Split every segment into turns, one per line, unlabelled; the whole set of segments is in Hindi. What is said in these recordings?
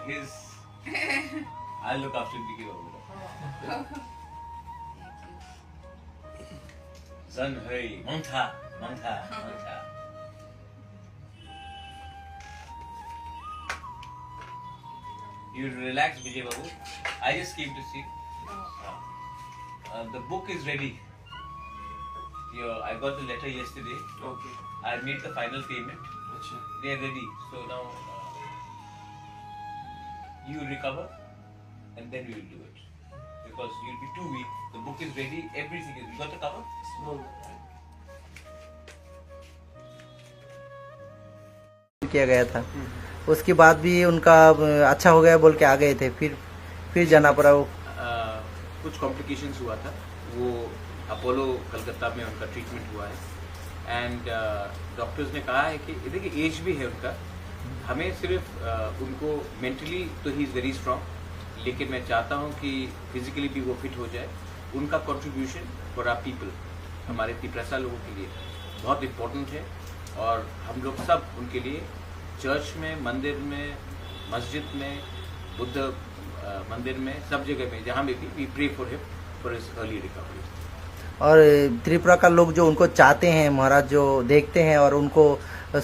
his. I'll look after Vicky Babu. Zan Hui, Mangta. You relax, Vijay Babu. I just came to see. The book is ready. I got the letter yesterday.
Okay.
I made the final payment.
अच्छा.
They are ready. So now you recover, and then we will do it. Because you'll be 2 weeks. The book is ready. Everything is. You got the cover?
Small.
किया गया था, उसके बाद भी उनका अच्छा हो गया बोल के आ गए थे, फिर जाना पड़ा। वो
कुछ कॉम्प्लिकेशंस हुआ था, वो अपोलो कलकत्ता में उनका ट्रीटमेंट हुआ है एंड डॉक्टर्स ने कहा है कि देखिए एज भी है उनका, हमें सिर्फ उनको मेंटली तो ही इज़ वेरी स्ट्रांग, लेकिन मैं चाहता हूं कि फिजिकली भी वो फिट हो जाए। उनका कंट्रीब्यूशन फॉर आवर पीपल, हमारे तिपरासा लोगों के लिए बहुत इम्पोर्टेंट है और हम लोग सब उनके लिए चर्च में, मंदिर में, मस्जिद में, बुद्ध मंदिर में, सब जगह में जहाँ में भी we pray for him for his early recovery.
और त्रिपुरा का लोग जो उनको चाहते हैं महाराज, जो देखते हैं और उनको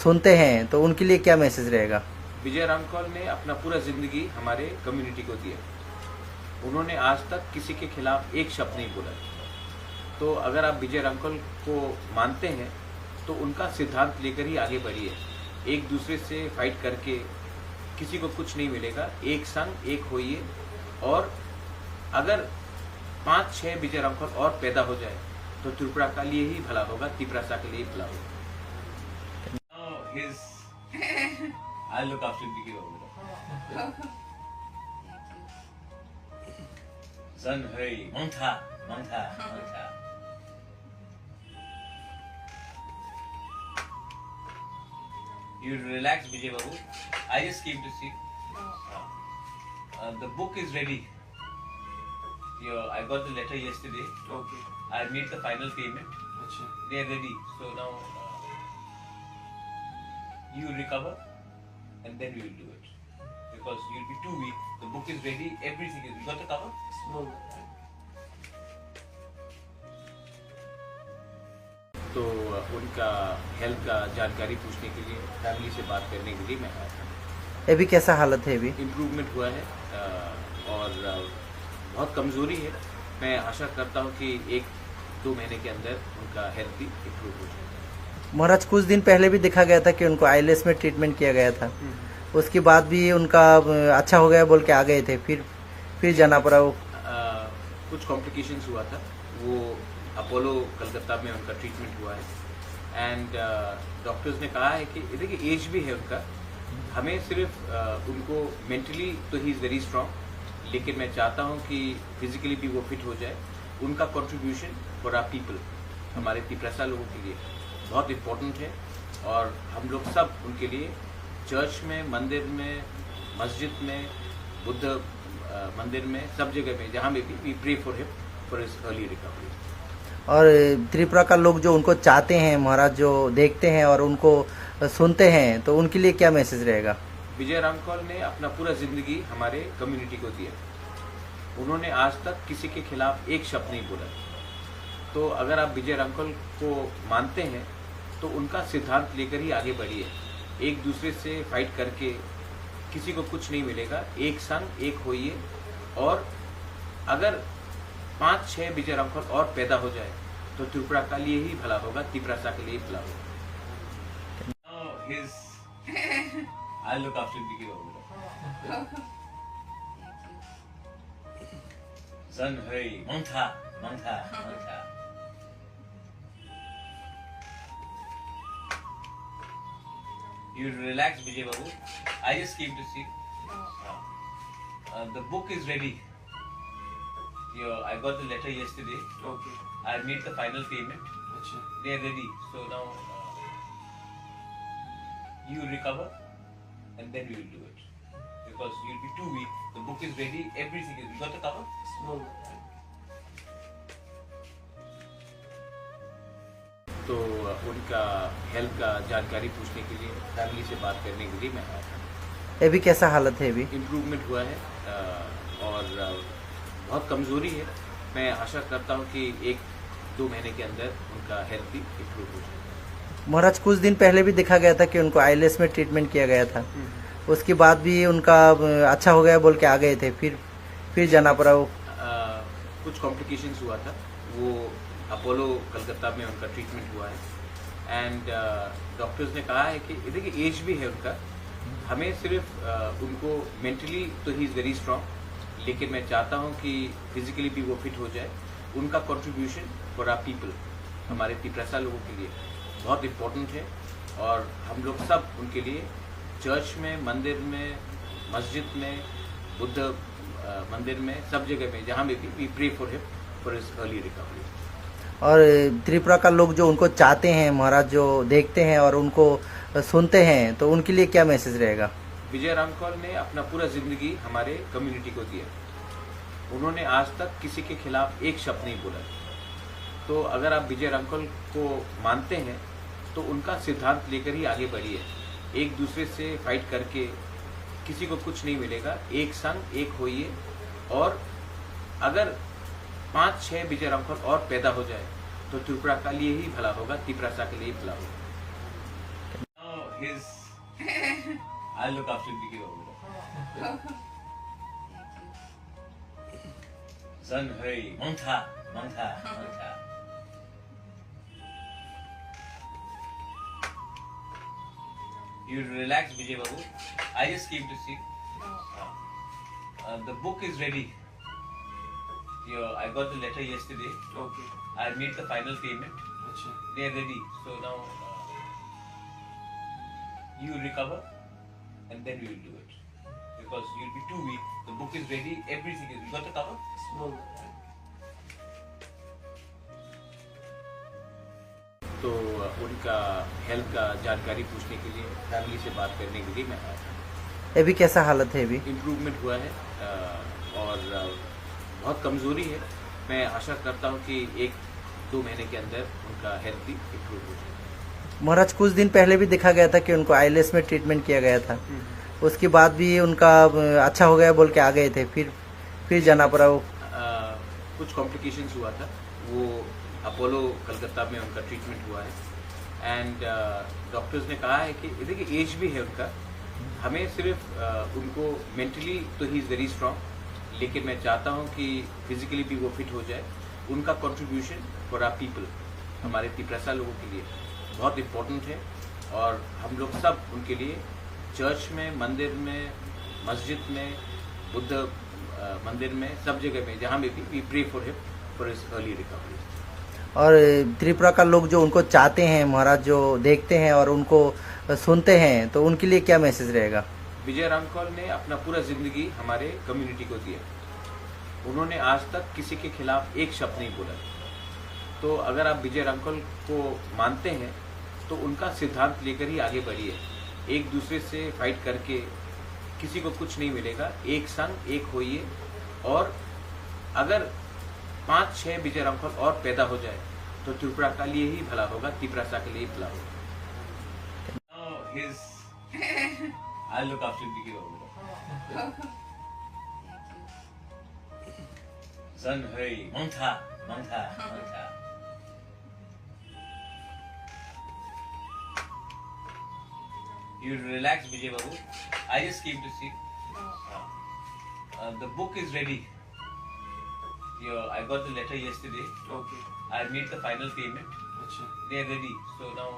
सुनते हैं, तो उनके लिए क्या मैसेज रहेगा?
विजय रामकौल ने अपना पूरा जिंदगी हमारे कम्युनिटी को दिया। उन्होंने आज तक किसी के खिलाफ एक शब्द नहीं बोला। तो अगर आप विजय रामकौल को मानते हैं तो उनका सिद्धांत लेकर ही आगे बढ़िए। एक दूसरे से फाइट करके किसी को कुछ नहीं मिलेगा। एक संग एक होइए, और अगर 5-6 विजय रामकौल और पैदा हो जाए तो त्रिपुरा का लिए ही भला होगा, तिपरासा के लिए भला होगा।
I'll look after Vicky Babu. Zan Hui, Mangta. You relax, Vijay Babu. I just came to see. The book is ready. I got the letter yesterday.
Okay.
I made the final payment.
अच्छा.
They are ready. So now you recover, and then we will do it. Because you'll be 2 weeks. The book is ready. Everything is. You got the cover?
Small. तो उनका हेल्थ का जानकारी पूछने के लिए, फैमिली से बात करने के लिए मैं आया था।
अभी कैसा हालत है? अभी
इम्प्रूवमेंट हुआ है और बहुत कमजोरी है। मैं आशा करता हूं कि 1-2 महीने के अंदर उनका हेल्थ भी इम्प्रूव हो जाएगा।
महाराज कुछ दिन पहले भी देखा गया था कि उनको आईएलएस में ट्रीटमेंट किया गया था, उसके बाद भी उनका अच्छा हो गया बोल के आ गए थे, फिर जाना पड़ा। वो
कुछ कॉम्प्लिकेशंस हुआ था, वो अपोलो कलकत्ता में उनका ट्रीटमेंट हुआ है एंड डॉक्टर्स ने कहा है कि देखिए एज भी है उनका, हमें सिर्फ उनको मेंटली तो ही इज़ वेरी स्ट्रांग, लेकिन मैं चाहता हूं कि फिजिकली भी वो फिट हो जाए। उनका कंट्रीब्यूशन फॉर आवर पीपल, हमारे तिपरासा लोगों के लिए बहुत इम्पोर्टेंट है और हम लोग सब उनके लिए चर्च में, मंदिर में, मस्जिद में, बुद्ध मंदिर में, सब जगह में जहाँ में भी we pray for him for his early recovery.
और त्रिपुरा का लोग जो उनको चाहते हैं महाराज, जो देखते हैं और उनको सुनते हैं, तो उनके लिए क्या मैसेज रहेगा?
विजय रामकौल ने अपना पूरा जिंदगी हमारे कम्युनिटी को दिया। उन्होंने आज तक किसी के खिलाफ एक शब्द नहीं बोला। तो अगर आप विजय रामकौल को मानते हैं तो उनका सिद्धांत लेकर ही आगे बढ़िए। एक दूसरे से फाइट करके किसी को कुछ नहीं मिलेगा। एक संग एक होइए, और अगर 5-6 विजय रामकौल और पैदा हो जाए तो त्रिपुरा का लिए ही भला होगा, तिपरासा के लिए भला होगा।
I'll look after Vicky Babu. Zan Hui, Mangta. You relax, Vijay Babu. I just came to see. The book is ready. I got the letter yesterday.
Okay.
I made the final payment.
अच्छा.
They are ready. So now you recover, and then we will do it. Because you'll be 2 weeks. The book is ready. Everything is. You got the cover?
Small. तो उनका हेल्थ का जानकारी पूछने के लिए, फैमिली से बात करने के लिए मैं आया था।
अभी कैसा हालत है? अभी
इम्प्रूवमेंट हुआ है और बहुत कमज़ोरी है। मैं आशा करता हूँ कि 1-2 महीने के अंदर उनका हेल्थ भी इम्प्रूव हो जाए।
महाराज कुछ दिन पहले भी देखा गया था कि उनको आईएलएस में ट्रीटमेंट किया गया था, उसके बाद भी उनका अच्छा हो गया बोल के आ गए थे, फिर जाना पड़ा। वो
कुछ कॉम्प्लिकेशंस हुआ था, वो अपोलो कलकत्ता में उनका ट्रीटमेंट हुआ है एंड डॉक्टर्स ने कहा है कि देखिए एज भी है उनका, हमें सिर्फ उनको मेंटली तो ही इज़ वेरी स्ट्रांग, लेकिन मैं चाहता हूँ कि फिजिकली भी वो फिट हो जाए। उनका कंट्रीब्यूशन फॉर आवर पीपल, हमारे तिपरासा लोगों के लिए बहुत इम्पोर्टेंट है और हम लोग सब उनके लिए चर्च में, मंदिर में, मस्जिद में, बुद्ध मंदिर में, सब जगह में जहाँ में भी we pray for him for his early recovery.
और त्रिपुरा का लोग जो उनको चाहते हैं महाराज, जो देखते हैं और उनको सुनते हैं, तो उनके लिए क्या मैसेज रहेगा?
विजय रामकौल ने अपना पूरा जिंदगी हमारे कम्युनिटी को दिया। उन्होंने आज तक किसी के खिलाफ एक शब्द नहीं बोला। तो अगर आप विजय रामकौल को मानते हैं तो उनका सिद्धांत लेकर ही आगे बढ़िए। एक दूसरे से फाइट करके किसी को कुछ नहीं मिलेगा, एक संग एक होइए। और अगर 5-6 विजय रामकौल और पैदा हो जाए तो त्रिपुरा का लिए ही भला होगा, तिपरासा के लिए भला होगा।
I'll look after Vicky Babu. Son, hurry. Mantha. You relax, Vijay Babu. I just came to see. The book is ready. I got the letter yesterday.
Okay.
I made the final payment. They are ready. So now you recover and then we will do it. Because you'll be too weak. The book is ready. Everything is. You got the cover?
Small. तो उनका हेल्थ का जानकारी पूछने के लिए, फैमिली से बात करने के लिए मैं आया था।
अभी कैसा हालत है? अभी
इम्प्रूवमेंट हुआ है और बहुत कमज़ोरी है। मैं आशा करता हूँ कि 1-2 महीने के अंदर उनका हेल्थ भी इम्प्रूव हो जाए।
महाराज कुछ दिन पहले भी देखा गया था कि उनको आईएलएस में ट्रीटमेंट किया गया था, उसके बाद भी उनका अच्छा हो गया बोल के आ गए थे, फिर जाना पड़ा। वो
कुछ कॉम्प्लिकेशंस हुआ था, वो अपोलो कलकत्ता में उनका ट्रीटमेंट हुआ है एंड डॉक्टर्स ने कहा है कि देखिए एज भी है उनका, हमें सिर्फ उनको मेंटली तो ही इज़ वेरी स्ट्रांग, लेकिन मैं चाहता हूँ कि फिजिकली भी वो फिट हो जाए। उनका कंट्रीब्यूशन फॉर आवर पीपल, हमारे तिपरासा लोगों के लिए बहुत इम्पोर्टेंट है और हम लोग सब उनके लिए चर्च में, मंदिर में, मस्जिद में, बुद्ध मंदिर में, सब जगह में जहाँ में भी we pray for him for his early recovery.
और त्रिपुरा का लोग जो उनको चाहते हैं महाराज, जो देखते हैं और उनको सुनते हैं, तो उनके लिए क्या मैसेज रहेगा?
विजय रामकौल ने अपना पूरा जिंदगी हमारे कम्युनिटी को दिया। उन्होंने आज तक किसी के खिलाफ एक शब्द नहीं बोला। तो अगर आप विजय रामकौल को मानते हैं तो उनका सिद्धांत लेकर ही आगे बढ़िए। एक दूसरे से फाइट करके किसी को कुछ नहीं मिलेगा, एक संग एक होइए। और अगर 5-6 विजय रामकौल और पैदा हो जाए तो त्रिपुरा का लिए ही भला होगा, तिपरासा के लिए भला होगा।
I'll look after Vicky Babu. Son, hurry. Mantha. You relax, Vijay Babu. I just came to see. The book is ready. I got the letter yesterday.
Okay.
I made the final payment. They are ready. So now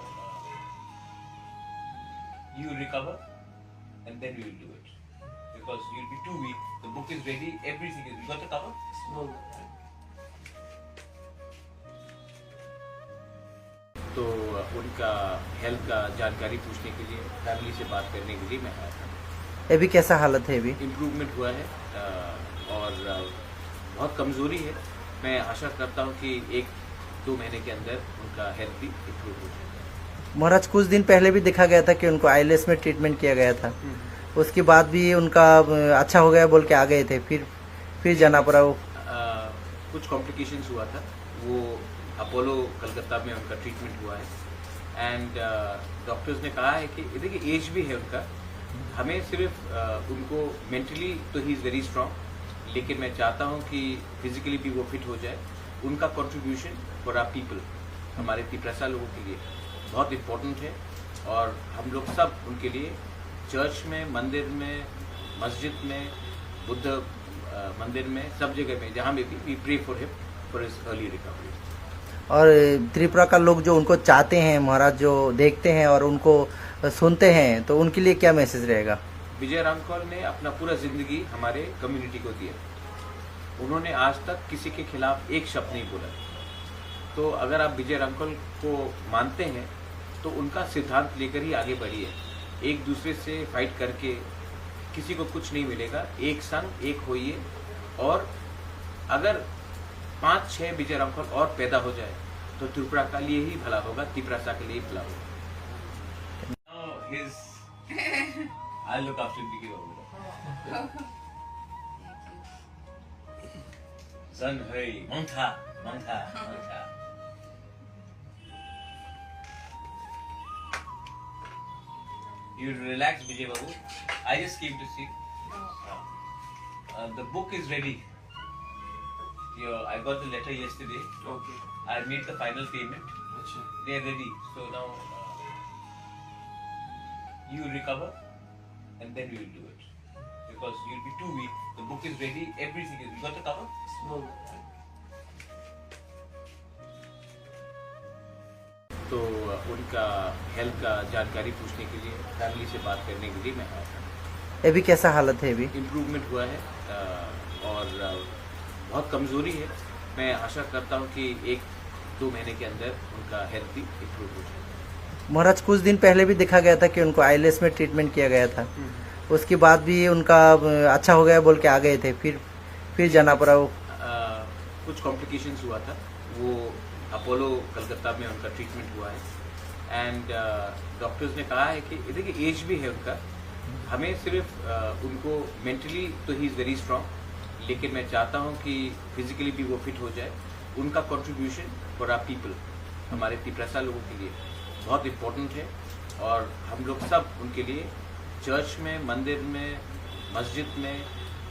you recover and then we will do it. Because you'll be too weak. The book is ready. Everything is. You got the cover?
Small. तो उनका हेल्थ का जानकारी पूछने के लिए, फैमिली से बात करने के लिए मैं आया था।
अभी कैसा हालत है? अभी
इम्प्रूवमेंट हुआ है और बहुत कमज़ोरी है। मैं आशा करता हूँ कि 1-2 महीने के अंदर उनका हेल्थ भी इम्प्रूव हो जाए।
महाराज कुछ दिन पहले भी देखा गया था कि उनको आईएलएस में ट्रीटमेंट किया गया था, उसके बाद भी उनका अच्छा हो गया बोल के आ गए थे, फिर जाना पड़ा। वो
कुछ कॉम्प्लिकेशंस हुआ था, वो अपोलो कलकत्ता में उनका ट्रीटमेंट हुआ है एंड डॉक्टर्स ने कहा है कि देखिए एज भी है उनका, हमें सिर्फ उनको मेंटली तो ही इज़ वेरी स्ट्रांग, लेकिन मैं चाहता हूं कि फिजिकली भी वो फिट हो जाए। उनका कंट्रीब्यूशन फॉर आवर पीपल, हमारे तिपरासा लोगों के लिए बहुत इम्पोर्टेंट है और हम लोग सब उनके लिए चर्च में, मंदिर में, मस्जिद में, बुद्ध मंदिर में, सब जगह में जहाँ में भी we pray for him for his early recovery.
और त्रिपुरा का लोग जो उनको चाहते हैं महाराज, जो देखते हैं और उनको सुनते हैं, तो उनके लिए क्या मैसेज रहेगा?
विजय रामकौल ने अपना पूरा जिंदगी हमारे कम्युनिटी को दिया। उन्होंने आज तक किसी के खिलाफ एक शब्द नहीं बोला। तो अगर आप विजय रामकौल को मानते हैं तो उनका सिद्धांत लेकर ही आगे बढ़िए। एक दूसरे से फाइट करके किसी को कुछ नहीं मिलेगा। एक संग एक होइए, और अगर 5-6 विजय रामकौल और पैदा हो जाए तो त्रिपुरा का लिए ही भला होगा, तिपरासा के लिए भला होगा।
I'll look after Vicky Babu. Son, hey, Manta. You relax, Vijay Babu. I just came to see. The book is ready. I got the letter yesterday.
Okay.
I made the final payment.
अच्छा.
They are ready. So now you recover, and then we will do it. Because you'll be too weak. The book is ready. Everything is. You got the cover?
No.
तो उनका हेल्थ का जानकारी पूछने के लिए, फैमिली से बात करने के लिए मैं आया था।
अभी कैसा हालत है? अभी
इम्प्रूवमेंट हुआ है और बहुत कमज़ोरी है। मैं आशा करता हूँ कि 1-2 महीने के अंदर उनका हेल्थ भी इम्प्रूव हो जाए।
महाराज कुछ दिन पहले भी देखा गया था कि उनको आईएलएस में ट्रीटमेंट किया गया था। उसके बाद भी उनका अच्छा हो गया बोल के आ गए थे, फिर जाना पड़ा। वो
कुछ कॉम्प्लिकेशंस हुआ था, वो अपोलो कलकत्ता में उनका ट्रीटमेंट हुआ है। एंड डॉक्टर्स ने कहा है कि देखिए एज भी है उनका, हमें सिर्फ उनको मेंटली तो ही इज़ वेरी स्ट्रांग, लेकिन मैं चाहता हूं कि फिजिकली भी वो फिट हो जाए। उनका कंट्रीब्यूशन फॉर आवर पीपल, हमारे तिपरासा लोगों के लिए बहुत इम्पोर्टेंट है और हम लोग सब उनके लिए चर्च में, मंदिर में, मस्जिद में,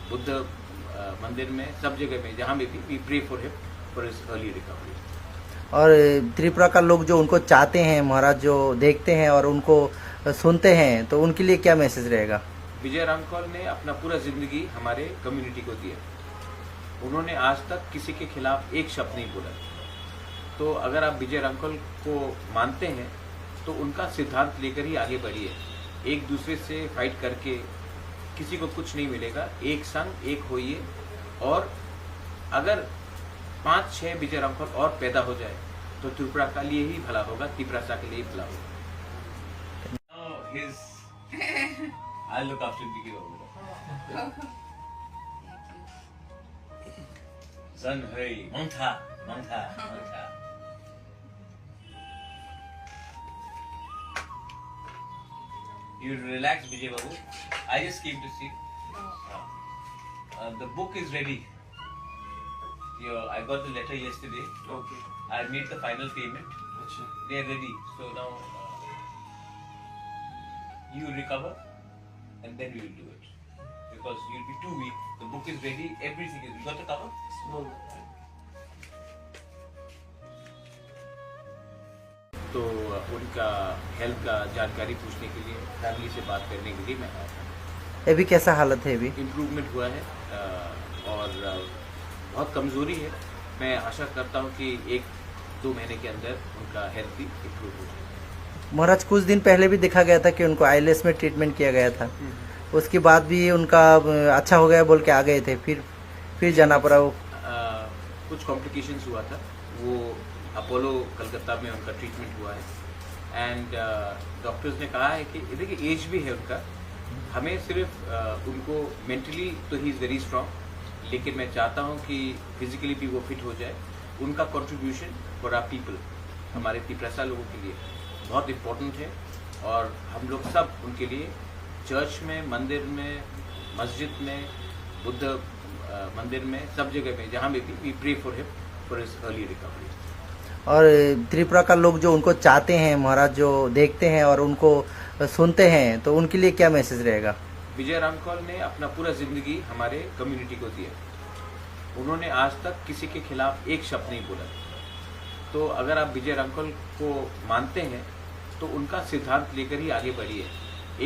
बुद्ध मंदिर में, सब जगह में जहाँ में भी we pray for him for his early recovery.
और त्रिपुरा का लोग जो उनको चाहते हैं महाराज, जो देखते हैं और उनको सुनते हैं, तो उनके लिए क्या मैसेज रहेगा?
विजय रामकौल ने अपना पूरा जिंदगी हमारे कम्युनिटी को दिया। उन्होंने आज तक किसी के खिलाफ एक शब्द नहीं बोला। तो अगर आप विजय रामकौल को मानते हैं तो उनका सिद्धांत लेकर ही आगे बढ़िए। एक दूसरे से फाइट करके किसी को कुछ नहीं मिलेगा। एक संग एक होइए, और अगर 5-6 विजय रामकौल और पैदा हो जाए तो त्रिपुरा का लिए ही भला होगा, तिपरासा के लिए भला होगा।
I'll look after Vicky Babu. Son, hey, Manta. You relax, Vijay Babu. I just came to see. The book is ready. I got the letter yesterday.
Okay.
I made the final payment.
अच्छा.
They are ready. So now you recover, and then we will do it. Because you'll be too weak. The book is ready. Everything is. You got the cover?
No.
तो उनका हेल्थ का जानकारी पूछने के लिए, फैमिली से बात करने के लिए मैं आया था।
अभी कैसा हालत है? अभी
इम्प्रूवमेंट हुआ है और बहुत कमज़ोरी है। मैं आशा करता हूँ कि 1-2 महीने के अंदर उनका हेल्थ भी इम्प्रूव हो जाए।
महाराज कुछ दिन पहले भी देखा गया था कि उनको आईएलएस में ट्रीटमेंट किया गया था। उसके बाद भी उनका अच्छा हो गया बोल के आ गए थे, फिर जाना पड़ा। वो
कुछ कॉम्प्लिकेशंस हुआ था, वो अपोलो कलकत्ता में उनका ट्रीटमेंट हुआ है। एंड डॉक्टर्स ने कहा है कि देखिए एज भी है उनका, हमें सिर्फ उनको मेंटली तो ही इज़ वेरी स्ट्रांग, लेकिन मैं चाहता हूं कि फिजिकली भी वो फिट हो जाए। उनका कंट्रीब्यूशन फॉर आवर पीपल, हमारे तिपरासा लोगों के लिए बहुत इम्पोर्टेंट है और हम लोग सब उनके लिए चर्च में, मंदिर में, मस्जिद में, बुद्ध मंदिर में, सब जगह में जहाँ में भी we pray for him for his early recovery.
और त्रिपुरा का लोग जो उनको चाहते हैं महाराज, जो देखते हैं और उनको सुनते हैं, तो उनके लिए क्या मैसेज रहेगा?
विजय रामकौल ने अपना पूरा जिंदगी हमारे कम्युनिटी को दिया। उन्होंने आज तक किसी के खिलाफ एक शब्द नहीं बोला। तो अगर आप विजय रामकौल को मानते हैं तो उनका सिद्धांत लेकर ही आगे बढ़िए।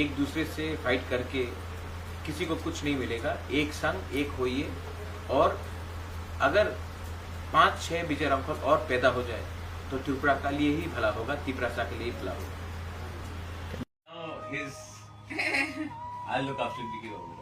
एक दूसरे से फाइट करके किसी को कुछ नहीं मिलेगा। एक संग एक होइए, और अगर 5-6 विजय रामकौल और पैदा हो जाए तो त्रिपुरा का लिए ही भला होगा, त्रिपुरा के लिए ही भला होगा।
I'll look after Vicky over there.